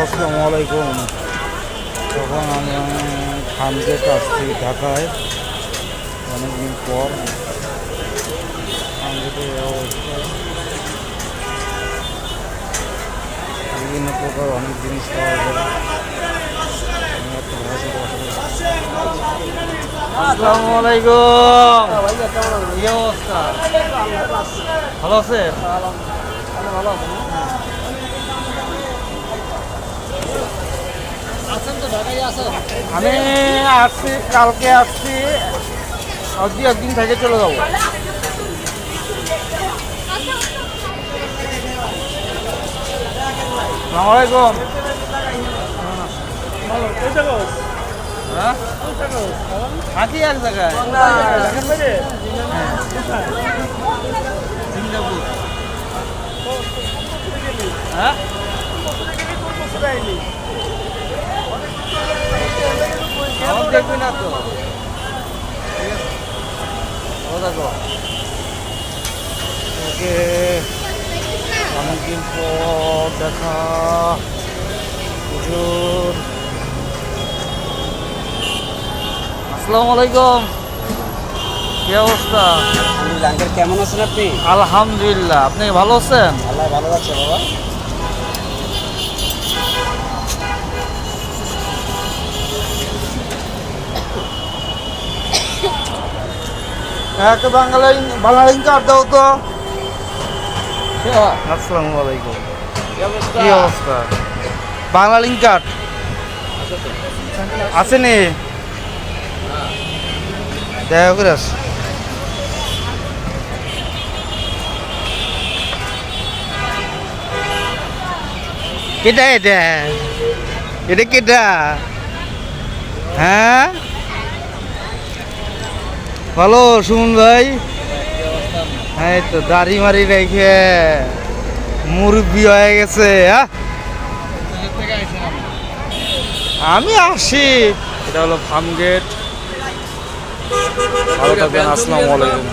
আসসালামু আলাইকুম। তখন আমি খানগেট আসছি ঢাকায় অনেকদিন পর। খানগেটের অবস্থা বিভিন্ন প্রকার অনেক জিনিস পাওয়া যায়। আসসালামু আলাইকুম। কি অবস্থা? ভালো আছে? ভালো আছে। আমি আসছি, কালকে আসছি, আর দু একদিন থেকে চলে যাবো। আসসালামাইকুম। হ্যাঁ থাকি এক জায়গায় সিঙ্গাপুর। হ্যাঁ দেখবি না তো, ঠিক আছে ভালো থাকো। ওকে, অনেকদিন পর দেখা। হুজুর আসসালামু আলাইকুম। কি অবস্থা? আঙ্কেল কেমন আছেন আপনি? আলহামদুলিল্লাহ। আপনি ভালো আছেন? আল্লাহ ভালো আছে বাবা। এক বাঙালি কার্ড দাও তো। আসসালামু আলাইকুম। কি অবস্থা? বাংলা কার্ড আছে নি? দেখা করে আস। কেটা এটা? এটা কেটা? হ্যাঁ ভালো সুমন ভাই। হ্যাঁ তো দাড়ি মারি রেখে মুরব্বি হয়ে গেছে। আমি আসি। এটা হলো ফার্ম গেট। ভালো থাকবেন। আসসালামু আলাইকুম।